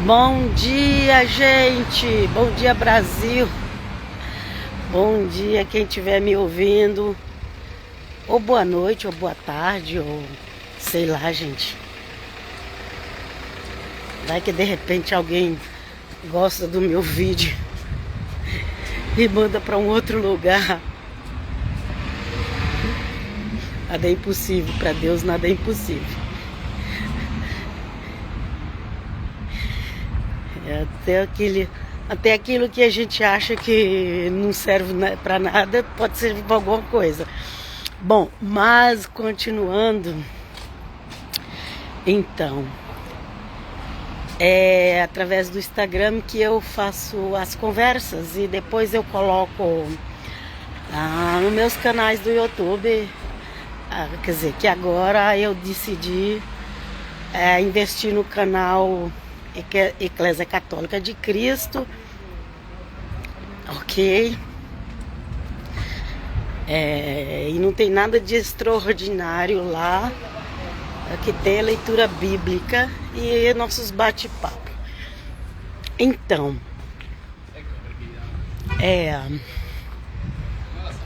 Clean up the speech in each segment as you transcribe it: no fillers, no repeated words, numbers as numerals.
Bom dia, gente! Bom dia, Brasil! Bom dia, quem estiver me ouvindo. Ou boa noite, ou boa tarde, ou sei lá, gente. Vai que de repente alguém gosta do meu vídeo e manda para um outro lugar. Nada é impossível, para Deus nada é impossível. Até aquilo que a gente acha que não serve para nada, pode servir para alguma coisa. Bom, mas continuando, então, é através do Instagram que eu faço as conversas e depois eu coloco nos meus canais do YouTube. Quer dizer, que agora eu decidi investir no canal Eclésia Católica de Cristo, ok? E não tem nada de extraordinário lá, que tem a leitura bíblica e nossos bate-papo. Então,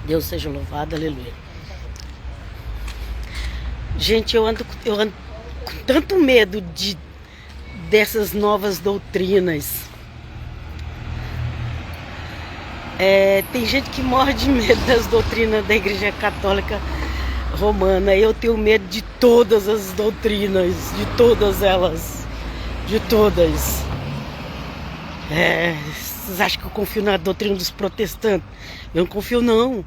Deus seja louvado, aleluia. Gente, eu ando com tanto medo dessas novas doutrinas. Tem gente que morre de medo das doutrinas da Igreja Católica Romana. Eu tenho medo de todas as doutrinas, de todas elas, de todas. Vocês acham que eu confio na doutrina dos protestantes? Eu não confio, não.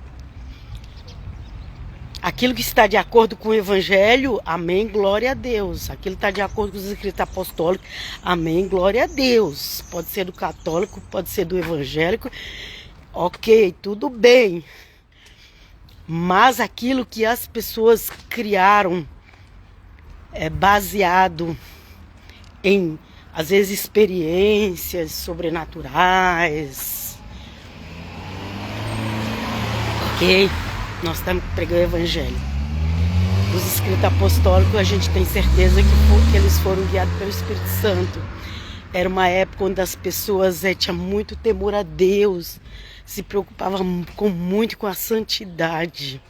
Aquilo que está de acordo com o Evangelho, amém, glória a Deus. Aquilo que está de acordo com os escritos apostólicos, amém, glória a Deus. Pode ser do católico, pode ser do evangélico, ok, tudo bem. Mas aquilo que as pessoas criaram baseado em, às vezes, experiências sobrenaturais, ok? Nós estamos pregando o Evangelho. Os escritos apostólicos, a gente tem certeza que eles foram guiados pelo Espírito Santo. Era uma época onde as pessoas tinham muito temor a Deus, se preocupavam muito com a santidade.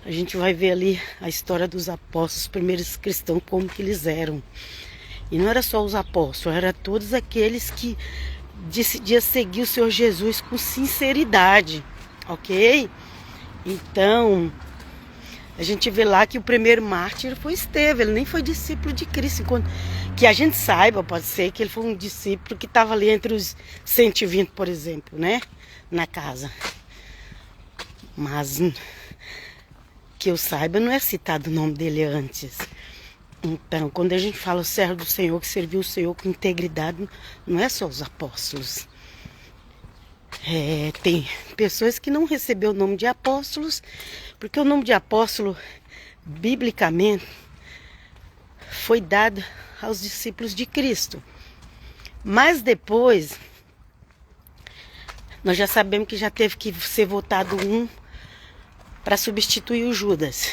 A gente vai ver ali a história dos apóstolos, os primeiros cristãos, como que eles eram. E não era só os apóstolos, era todos aqueles que decidiam seguir o Senhor Jesus com sinceridade, ok? Então, a gente vê lá que o primeiro mártir foi Estevão, ele nem foi discípulo de Cristo. Que a gente saiba, pode ser que ele foi um discípulo que estava ali entre os 120, por exemplo, né? Na casa. Mas, que eu saiba, não é citado o nome dele antes. Então, quando a gente fala o servo do Senhor, que serviu o Senhor com integridade, não é só os apóstolos. Tem pessoas que não receberam o nome de apóstolos, porque o nome de apóstolo, biblicamente, foi dado aos discípulos de Cristo. Mas depois, nós já sabemos que já teve que ser votado um para substituir o Judas.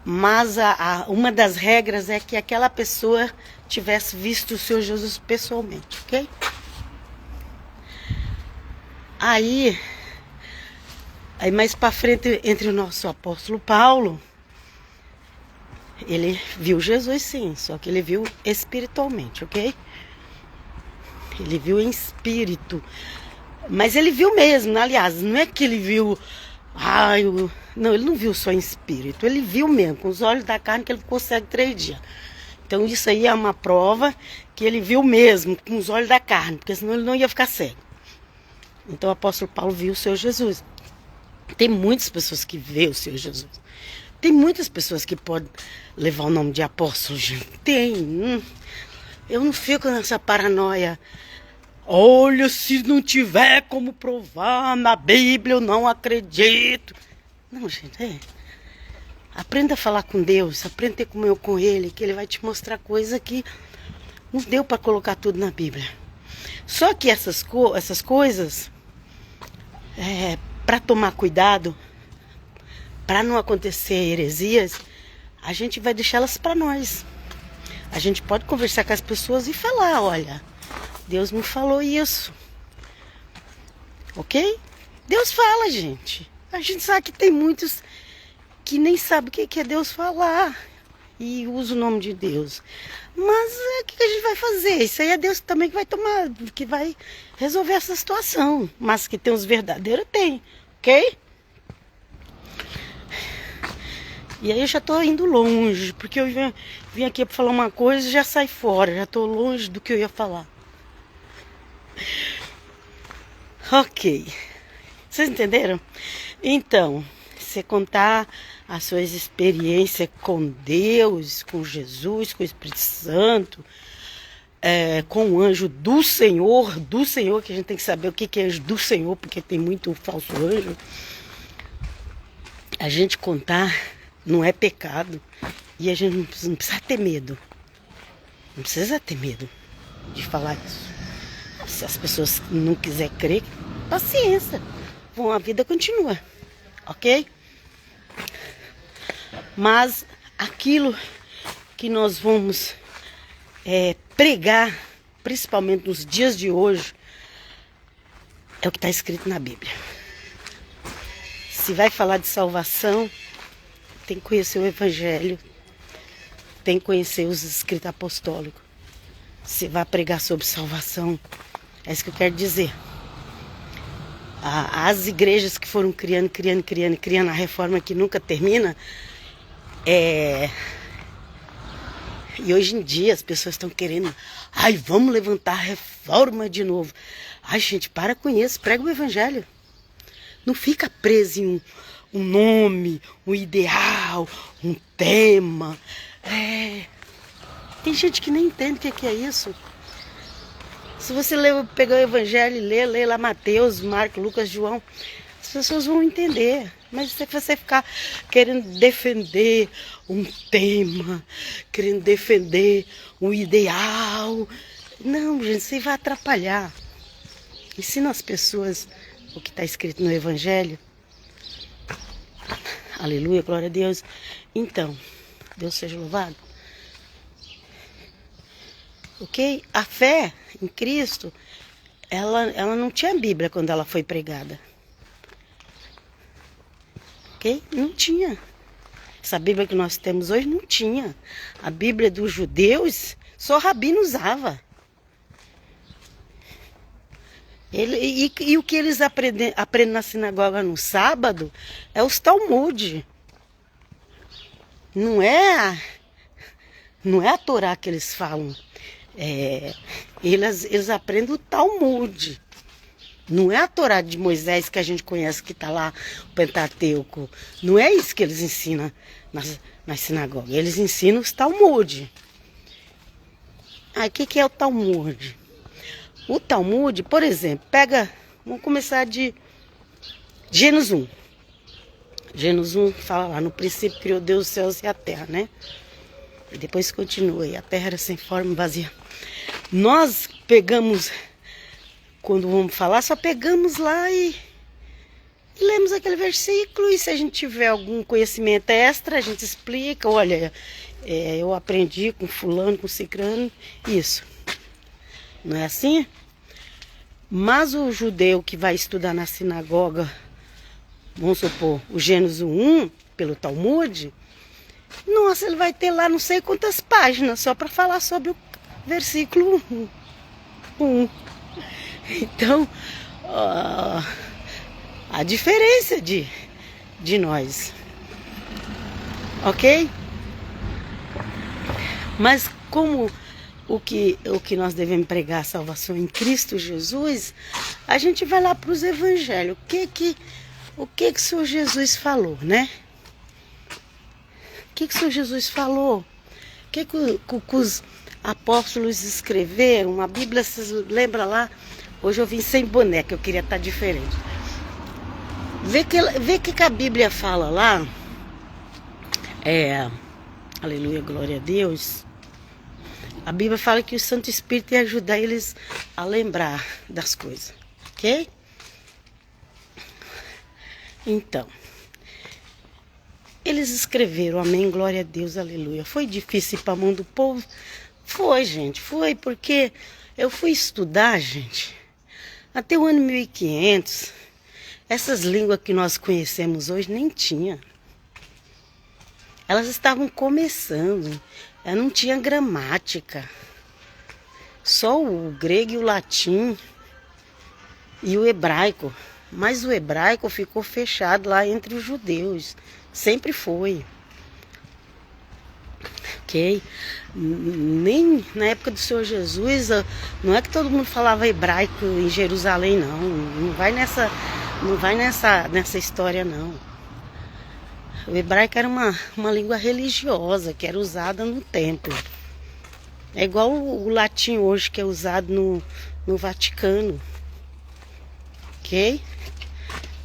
Mas uma das regras é que aquela pessoa tivesse visto o Senhor Jesus pessoalmente, ok? Aí mais para frente, entre o nosso apóstolo Paulo, ele viu Jesus sim, só que ele viu espiritualmente, ok? Ele viu em espírito, mas ele viu mesmo, aliás, não é que ele viu, não, ele não viu só em espírito, ele viu mesmo, com os olhos da carne, que ele ficou cego 3 dias. Então isso aí é uma prova que ele viu mesmo, com os olhos da carne, porque senão ele não ia ficar cego. Então o apóstolo Paulo viu o Senhor Jesus. Tem muitas pessoas que veem o Senhor Jesus. Tem muitas pessoas que podem levar o nome de apóstolo, gente. Tem. Eu não fico nessa paranoia. Olha, se não tiver como provar na Bíblia, eu não acredito. Não, gente, aprenda a falar com Deus, aprenda a ter comunhão com Ele, que Ele vai te mostrar coisas que não deu para colocar tudo na Bíblia. Só que essas coisas, para tomar cuidado, para não acontecer heresias, a gente vai deixá-las para nós. A gente pode conversar com as pessoas e falar, olha, Deus me falou isso. Ok? Deus fala, gente. A gente sabe que tem muitos que nem sabem o que é Deus falar e usa o nome de Deus. Mas o que a gente vai fazer? Isso aí é Deus também que vai tomar, que vai resolver essa situação. Mas que tem os verdadeiros, tem. Ok? E aí eu já tô indo longe, porque eu vim aqui para falar uma coisa e já saí fora. Já tô longe do que eu ia falar. Ok. Vocês entenderam? Então, você contar as suas experiências com Deus, com Jesus, com o Espírito Santo, com o anjo do Senhor, que a gente tem que saber o que é anjo do Senhor, porque tem muito falso anjo. A gente contar não é pecado e a gente não precisa ter medo. Não precisa ter medo de falar isso. Se as pessoas não quiserem crer, paciência. Bom, a vida continua, ok? Mas aquilo que nós vamos pregar, principalmente nos dias de hoje, é o que está escrito na Bíblia. Se vai falar de salvação, tem que conhecer o Evangelho, tem que conhecer os escritos apostólicos. Se vai pregar sobre salvação, é isso que eu quero dizer. As igrejas que foram criando a reforma que nunca termina, e hoje em dia as pessoas estão querendo, vamos levantar a reforma de novo. Gente, para com isso, prega o Evangelho. Não fica preso em um nome, um ideal, um tema. Tem gente que nem entende o que é isso. Se você pegar o Evangelho e ler lá Mateus, Marcos, Lucas, João, as pessoas vão entender. Mas se você ficar querendo defender um tema, querendo defender um ideal, não, gente, isso vai atrapalhar. Ensina as pessoas o que está escrito no Evangelho. Aleluia, glória a Deus. Então, Deus seja louvado. Ok? A fé em Cristo, ela não tinha Bíblia quando ela foi pregada. Ok? Não tinha. Essa Bíblia que nós temos hoje não tinha. A Bíblia dos judeus, só rabino usava. E o que eles aprendem na sinagoga no sábado é os Talmud. Não é a Torá que eles falam. Eles aprendem o Talmud. Não é a Torá de Moisés que a gente conhece, que está lá, o Pentateuco. Não é isso que eles ensinam nas sinagogas. Eles ensinam os Talmud. O que é o Talmud? O Talmud, por exemplo, vamos começar de Gênesis 1. Gênesis 1 fala lá, no princípio criou Deus os céus e a terra, né? E depois continua, e a terra era sem forma e vazia. Nós pegamos, quando vamos falar, só pegamos lá e lemos aquele versículo, e se a gente tiver algum conhecimento extra, a gente explica, olha, eu aprendi com fulano, com cicrano, isso. Não é assim? Mas o judeu que vai estudar na sinagoga, vamos supor, o Gênesis 1, pelo Talmud, nossa, ele vai ter lá não sei quantas páginas só para falar sobre o versículo 1. Então, a diferença de nós. Ok? Mas como o que nós devemos pregar a salvação em Cristo Jesus, a gente vai lá para os evangelhos. O que o Senhor Jesus falou, né? O que o Senhor Jesus falou? O que os apóstolos escreveram? A Bíblia, vocês lembram lá? Hoje eu vim sem boneca, eu queria estar diferente. Vê que a Bíblia fala lá. Aleluia, glória a Deus. A Bíblia fala que o Santo Espírito ia ajudar eles a lembrar das coisas, ok? Então, eles escreveram, amém, glória a Deus, aleluia. Foi difícil para a mão do povo? Foi, gente, foi porque eu fui estudar, gente, até o ano 1500. Essas línguas que nós conhecemos hoje nem tinha. Elas estavam começando, não tinha gramática. Só o grego e o latim e o hebraico. Mas o hebraico ficou fechado lá entre os judeus. Sempre foi. Ok? Nem na época do Senhor Jesus, não é que todo mundo falava hebraico em Jerusalém, não. Não vai nessa história, não. O hebraico era uma língua religiosa que era usada no templo. É igual o latim hoje, que é usado no Vaticano. Ok?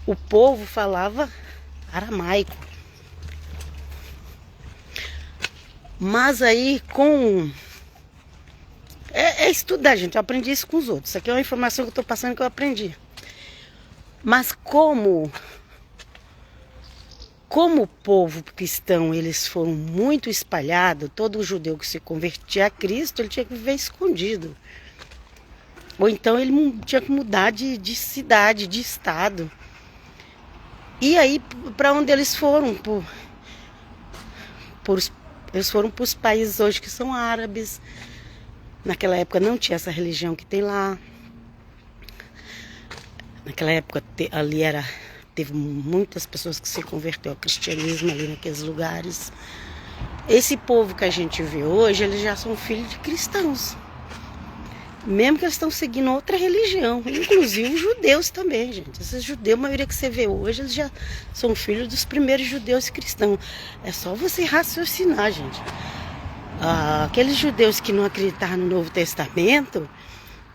O povo falava aramaico. Mas aí é estudar, gente. Eu aprendi isso com os outros. Isso aqui é uma informação que eu estou passando que eu aprendi. Mas como o povo cristão, eles foram muito espalhados, todo judeu que se convertia a Cristo, ele tinha que viver escondido. Ou então ele tinha que mudar de cidade, de estado. E aí, para onde eles foram? Eles foram para os países hoje que são árabes. Naquela época não tinha essa religião que tem lá. Naquela época teve muitas pessoas que se converteram ao cristianismo ali naqueles lugares. Esse povo que a gente vê hoje, eles já são filhos de cristãos. Mesmo que eles estão seguindo outra religião. Inclusive os judeus também, gente. Esses judeus, a maioria que você vê hoje, eles já são filhos dos primeiros judeus cristãos. É só você raciocinar, gente. Aqueles judeus que não acreditaram no Novo Testamento,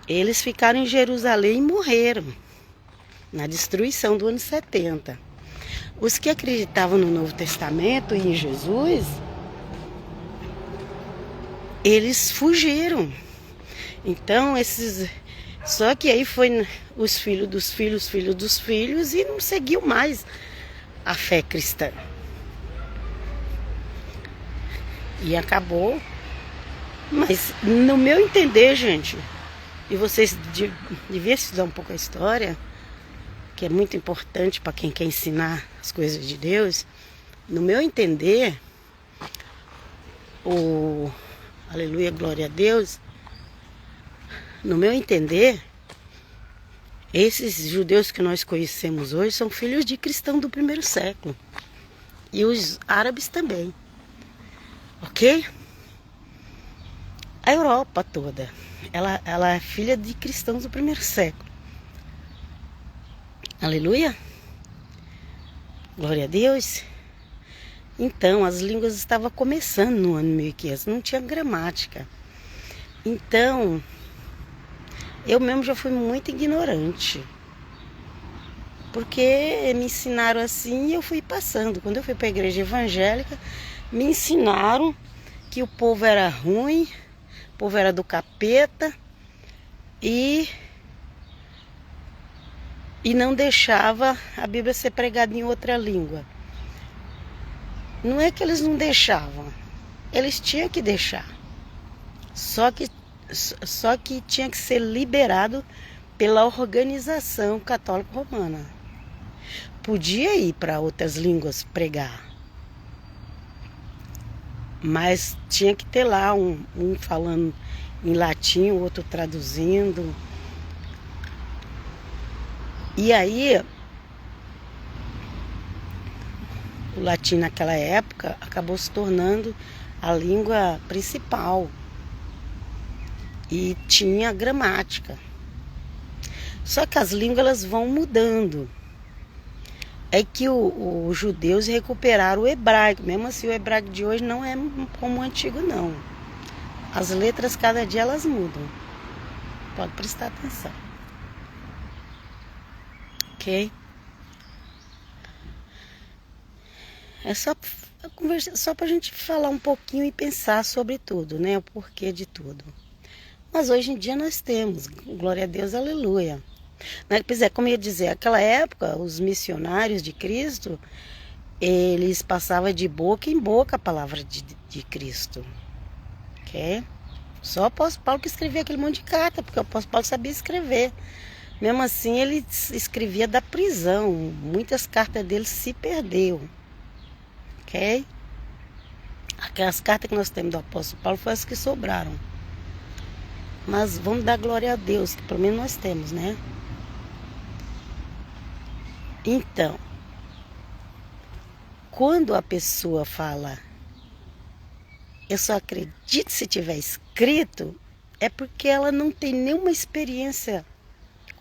eles ficaram em Jerusalém e morreram na destruição do ano 70. Os que acreditavam no Novo Testamento e em Jesus, eles fugiram. Então, só que aí foi os filhos dos filhos, filhos dos filhos, e não seguiu mais a fé cristã. E acabou. Mas, no meu entender, gente, e vocês deviam estudar um pouco a história, que é muito importante para quem quer ensinar as coisas de Deus. No meu entender, aleluia, glória a Deus, no meu entender, esses judeus que nós conhecemos hoje são filhos de cristãos do primeiro século. E os árabes também. Ok? A Europa toda, ela é filha de cristãos do primeiro século. Aleluia? Glória a Deus. Então, as línguas estavam começando no ano 1500, não tinha gramática. Então, eu mesmo já fui muito ignorante. Porque me ensinaram assim e eu fui passando. Quando eu fui para a igreja evangélica, me ensinaram que o povo era ruim, o povo era do capeta e não deixava a Bíblia ser pregada em outra língua. Não é que eles não deixavam, eles tinham que deixar. Só que tinha que ser liberado pela organização católica romana. Podia ir para outras línguas pregar, mas tinha que ter lá um falando em latim, o outro traduzindo. E aí, o latim naquela época acabou se tornando a língua principal. E tinha gramática. Só que as línguas elas vão mudando. É que os judeus recuperaram o hebraico. Mesmo assim, o hebraico de hoje não é como o antigo, não. As letras, cada dia, elas mudam. Pode prestar atenção. Ok? É só pra gente falar um pouquinho e pensar sobre tudo, né? O porquê de tudo. Mas hoje em dia nós temos, glória a Deus, aleluia. Pois é, como eu ia dizer, naquela época, os missionários de Cristo, eles passavam de boca em boca a palavra de Cristo. Ok? Só o apóstolo Paulo que escrevia aquele monte de carta, porque o apóstolo Paulo sabia escrever. Mesmo assim, ele escrevia da prisão. Muitas cartas dele se perderam. Ok? Aquelas cartas que nós temos do apóstolo Paulo foram as que sobraram. Mas vamos dar glória a Deus, que pelo menos nós temos, né? Então, quando a pessoa fala, eu só acredito se tiver escrito, é porque ela não tem nenhuma experiência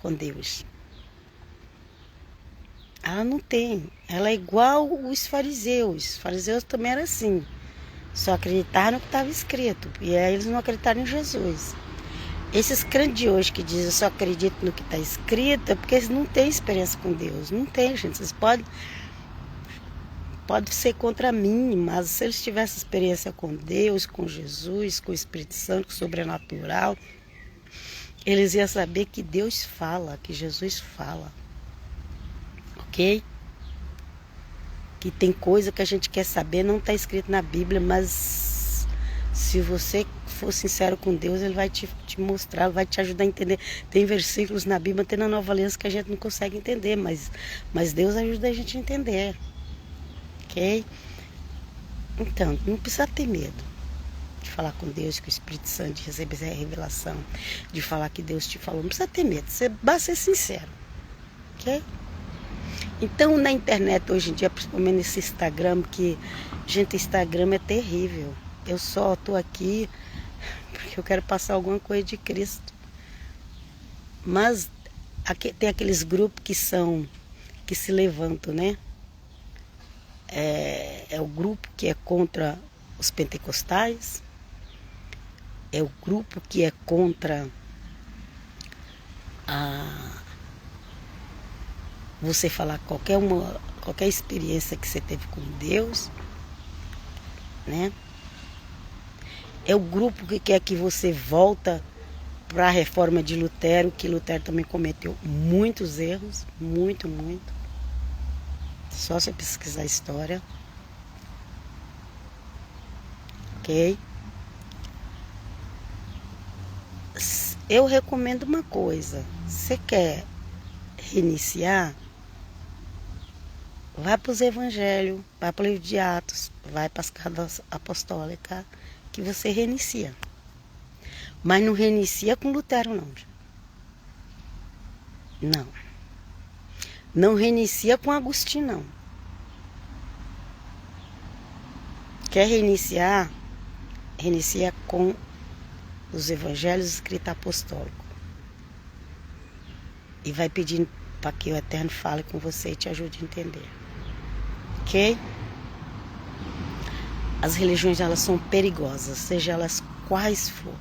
com Deus. Ela não tem. Ela é igual os fariseus. Os fariseus também eram assim. Só acreditaram no que estava escrito. E aí eles não acreditaram em Jesus. Esses crentes de hoje que dizem eu só acredito no que está escrito, é porque eles não têm experiência com Deus. Não tem, gente. Vocês podem ser contra mim, mas se eles tivessem experiência com Deus, com Jesus, com o Espírito Santo, com o sobrenatural, eles iam saber que Deus fala, que Jesus fala. Ok? Que tem coisa que a gente quer saber, não está escrito na Bíblia, mas se você for sincero com Deus, Ele vai te mostrar, vai te ajudar a entender. Tem versículos na Bíblia, tem na Nova Aliança que a gente não consegue entender, mas Deus ajuda a gente a entender. Ok? Então, não precisa ter medo de falar com Deus, com o Espírito Santo, de receber a revelação, de falar que Deus te falou. Não precisa ter medo, você basta ser sincero. Ok? Então, na internet hoje em dia, principalmente nesse Instagram, que, gente, Instagram é terrível. Eu só estou aqui porque eu quero passar alguma coisa de Cristo. Mas aqui, tem aqueles grupos que se levantam, né? É o grupo que é contra os pentecostais, é o grupo que é contra você falar qualquer experiência que você teve com Deus, né? É o grupo que quer que você volta para a reforma de Lutero, que Lutero também cometeu muitos erros, muito. Só você pesquisar a história. Ok? Eu recomendo uma coisa. Você quer reiniciar? Vai para os evangelhos, vai para o livro de Atos, vai para as cartas apostólicas, que você reinicia. Mas não reinicia com Lutero, não. Não. Não reinicia com Agostinho, não. Quer reiniciar? Reinicia com os evangelhos escritos apostólicos. E vai pedindo para que o Eterno fale com você e te ajude a entender. Ok? As religiões, elas são perigosas, seja elas quais for.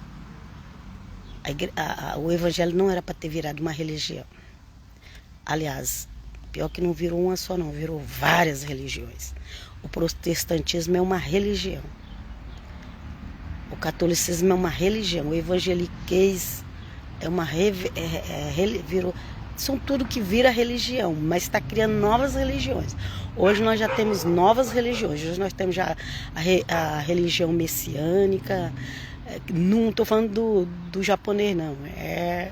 O evangelho não era para ter virado uma religião. Aliás, pior que não virou uma só não, virou várias religiões. O protestantismo é uma religião. O catolicismo é uma religião. O evangeliquez é uma virou. São tudo que vira religião, mas está criando novas religiões. Hoje nós já temos novas religiões. Hoje nós temos já a religião messiânica. Não estou falando do japonês, não. É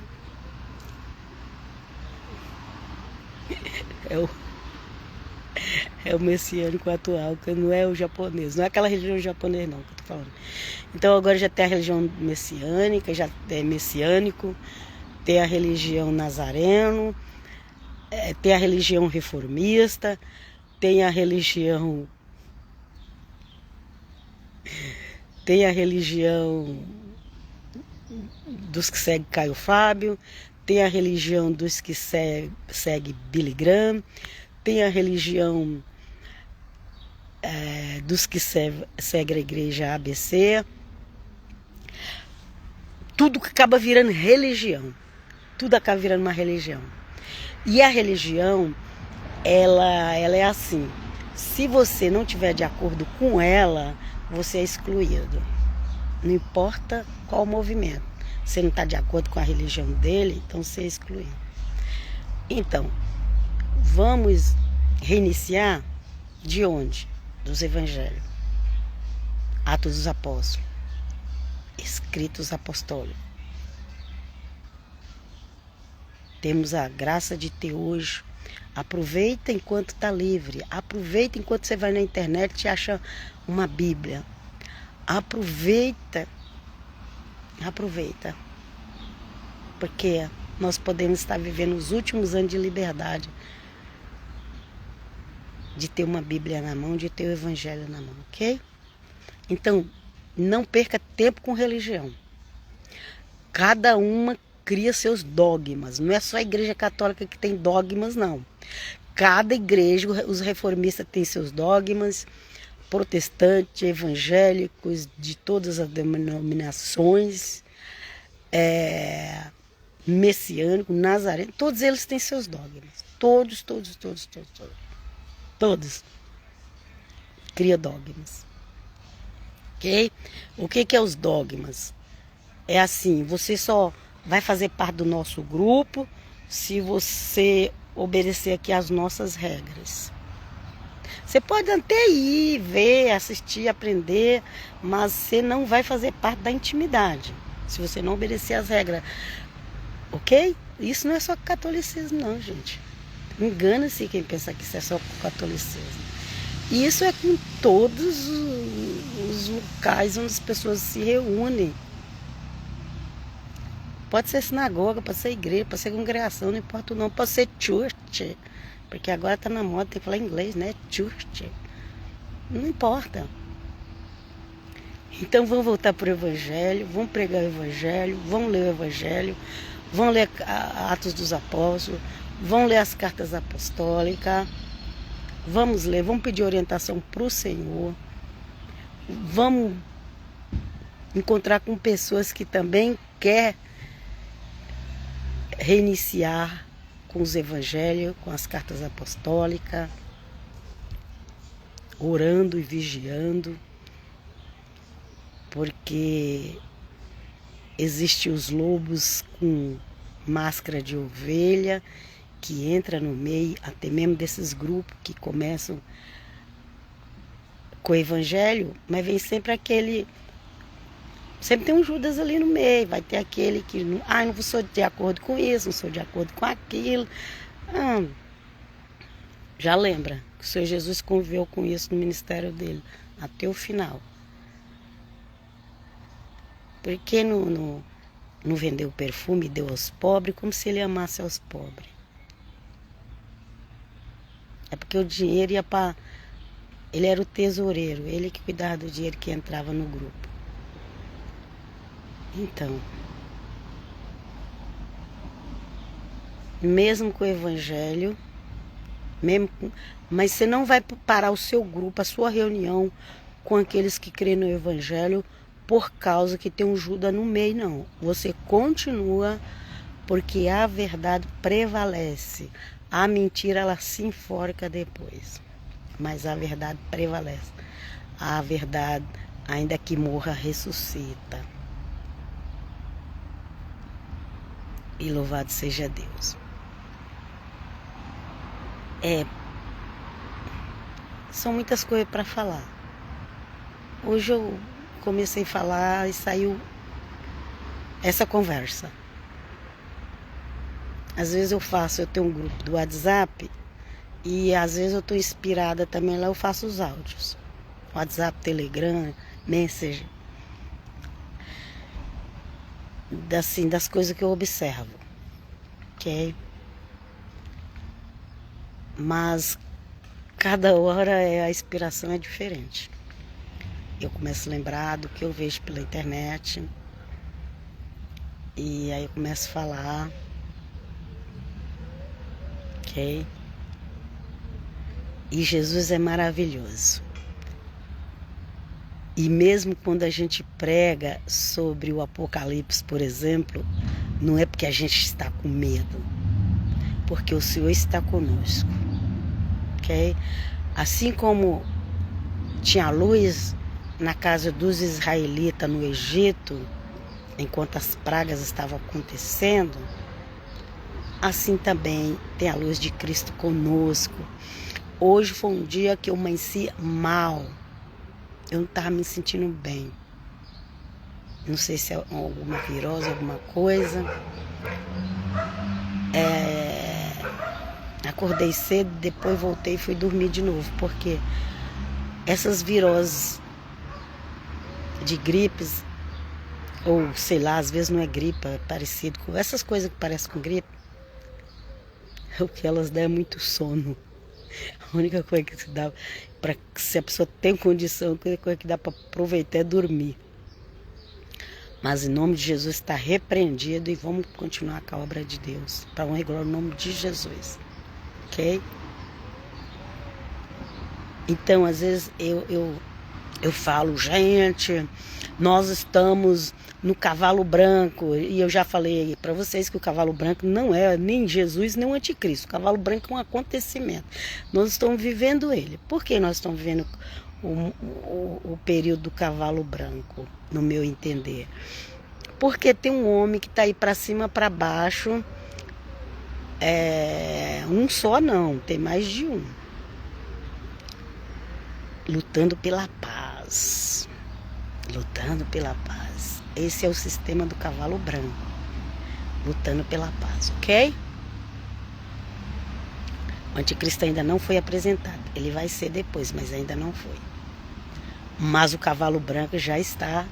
o messiânico atual, que não é o japonês. Não é aquela religião japonesa, não, que eu estou falando. Então agora já tem a religião messiânica, já é messiânico. Tem a religião nazareno, tem a religião reformista, tem a religião dos que seguem Caio Fábio, tem a religião dos que segue Billy Graham, tem a religião dos que seguem a igreja ABC. Tudo que acaba virando religião. Tudo acaba virando uma religião. E a religião, ela é assim. Se você não estiver de acordo com ela, você é excluído. Não importa qual movimento. Você não está de acordo com a religião dele, então você é excluído. Então, vamos reiniciar de onde? Dos evangelhos. Atos dos Apóstolos. escritos apostólicos. Temos a graça de ter hoje. Aproveita enquanto está livre. Aproveita enquanto você vai na internet e acha uma Bíblia. Aproveita. Aproveita. Porque nós podemos estar vivendo os últimos anos de liberdade. De ter uma Bíblia na mão, de ter o Evangelho na mão, ok? Então, não perca tempo com religião. Cada uma cria seus dogmas. Não é só a Igreja Católica que tem dogmas, não. Cada igreja, os reformistas têm seus dogmas, protestantes, evangélicos, de todas as denominações, messiânico, nazareno, todos eles têm seus dogmas. Todos. Cria dogmas. Ok? O que é os dogmas? É assim, você só vai fazer parte do nosso grupo se você obedecer aqui às nossas regras. Você pode até ir, ver, assistir, aprender, mas você não vai fazer parte da intimidade se você não obedecer às regras. Ok? Isso não é só catolicismo, não, gente. Engana-se quem pensa que isso é só catolicismo. E isso é com todos os locais onde as pessoas se reúnem. Pode ser sinagoga, pode ser igreja, pode ser congregação, não importa não. Pode ser church, porque agora está na moda, tem que falar inglês, né? Church. Não importa. Então vamos voltar para o Evangelho, vamos pregar o Evangelho, vamos ler o Evangelho, vamos ler Atos dos Apóstolos, vamos ler as cartas apostólicas, vamos ler, vamos pedir orientação para o Senhor, vamos encontrar com pessoas que também querem reiniciar com os evangelhos, com as cartas apostólicas, orando e vigiando, porque existem os lobos com máscara de ovelha que entra no meio, até mesmo desses grupos que começam com o evangelho, mas vem sempre aquele. Sempre tem um Judas ali no meio, vai ter aquele que não sou de acordo com isso, não sou de acordo com aquilo. Já lembra que o Senhor Jesus conviveu com isso no ministério dele, até o final. Por que não vendeu perfume e deu aos pobres, como se ele amasse aos pobres? É porque o dinheiro ia para. Ele era o tesoureiro, ele que cuidava do dinheiro que entrava no grupo. Então, mesmo com o evangelho, mas você não vai parar o seu grupo, a sua reunião com aqueles que creem no evangelho por causa que tem um Judas no meio, não. Você continua porque a verdade prevalece. A mentira, ela se enforca depois, mas a verdade prevalece. A verdade, ainda que morra, ressuscita. E louvado seja Deus. São muitas coisas para falar. Hoje eu comecei a falar e saiu essa conversa. Às vezes eu tenho um grupo do WhatsApp e às vezes eu estou inspirada também, lá eu faço os áudios. WhatsApp, Telegram, Messenger. Das coisas que eu observo, ok? Mas cada hora a inspiração é diferente. Eu começo a lembrar do que eu vejo pela internet e aí eu começo a falar, ok? E Jesus é maravilhoso. E mesmo quando a gente prega sobre o Apocalipse, por exemplo, não é porque a gente está com medo, porque o Senhor está conosco, ok? Assim como tinha luz na casa dos israelitas no Egito, enquanto as pragas estavam acontecendo, assim também tem a luz de Cristo conosco. Hoje foi um dia que eu amanheci mal. Eu não estava me sentindo bem. Não sei se é alguma virose, alguma coisa. Acordei cedo, depois voltei e fui dormir de novo, porque essas viroses de gripes, ou sei lá, às vezes não é gripe, é parecido com essas coisas que parecem com gripe, o que elas dão é muito sono. A única coisa que se dá, se a pessoa tem condição, a única coisa que dá para aproveitar é dormir. Mas em nome de Jesus está repreendido e vamos continuar com a obra de Deus. Para honra e glória no nome de Jesus. Ok? Então, às vezes eu falo, gente, nós estamos no cavalo branco. E eu já falei para vocês que o cavalo branco não é nem Jesus nem o anticristo. O cavalo branco é um acontecimento. Nós estamos vivendo ele. Por que nós estamos vivendo o período do cavalo branco, no meu entender? Porque tem um homem que está aí para cima, para baixo, um só não, tem mais de um, lutando pela paz, lutando pela paz. Esse é o sistema do cavalo branco, lutando pela paz, ok? O anticristo ainda não foi apresentado, ele vai ser depois, mas ainda não foi. Mas o cavalo branco já está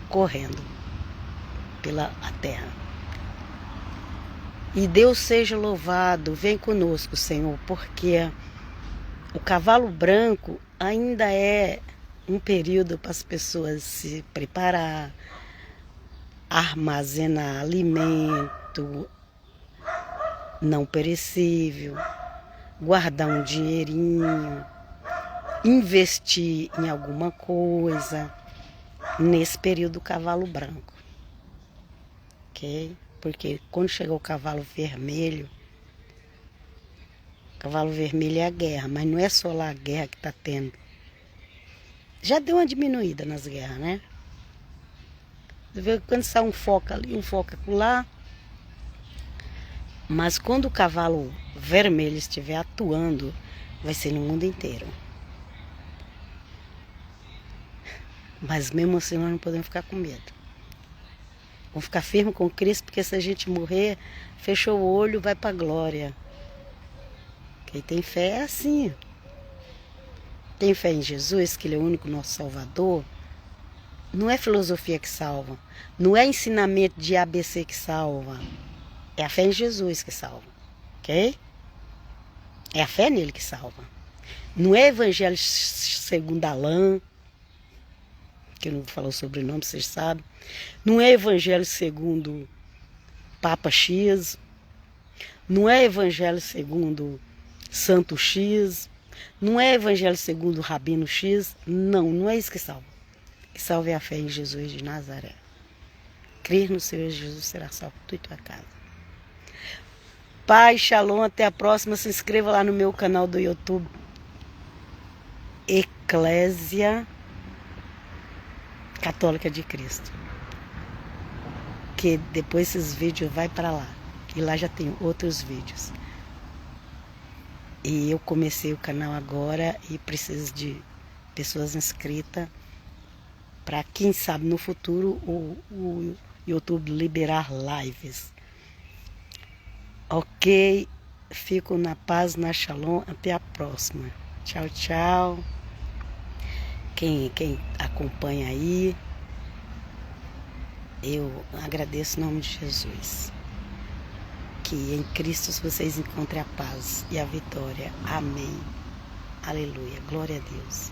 correndo pela terra. E Deus seja louvado, vem conosco, Senhor, porque o cavalo branco ainda é um período para as pessoas se preparar, armazenar alimento não perecível, guardar um dinheirinho, investir em alguma coisa nesse período do cavalo branco, ok? Porque quando chega o cavalo vermelho é a guerra, mas não é só lá a guerra que está tendo. Já deu uma diminuída nas guerras, né? Você vê quando sai um foco ali, um foco acolá, mas quando o cavalo vermelho estiver atuando, vai ser no mundo inteiro. Mas mesmo assim nós não podemos ficar com medo. Vamos ficar firme com Cristo, porque se a gente morrer, fechou o olho, vai para a glória. Quem tem fé é assim. Tem fé em Jesus, que Ele é o único nosso Salvador. Não é filosofia que salva. Não é ensinamento de ABC que salva. É a fé em Jesus que salva. Ok? É a fé nele que salva. Não é evangelho segundo Alain, que eu não vou falar o sobrenome, vocês sabem. Não é evangelho segundo Papa X. Não é evangelho segundo Santo X. Não é evangelho segundo Rabino X. Não é isso que salva. O que salva é a fé em Jesus de Nazaré. Crer no Senhor Jesus será salvo tu e tua casa. Pai, shalom, até a próxima. Se inscreva lá no meu canal do YouTube, Eclésia Católica de Cristo, que depois esses vídeos vai para lá, e lá já tem outros vídeos. E eu comecei o canal agora e preciso de pessoas inscritas para, quem sabe, no futuro o YouTube liberar lives. Ok? Fico na paz, na shalom. Até a próxima. Tchau, tchau. Quem acompanha aí, eu agradeço em nome de Jesus. Que em Cristo vocês encontrem a paz e a vitória. Amém. Aleluia. Glória a Deus.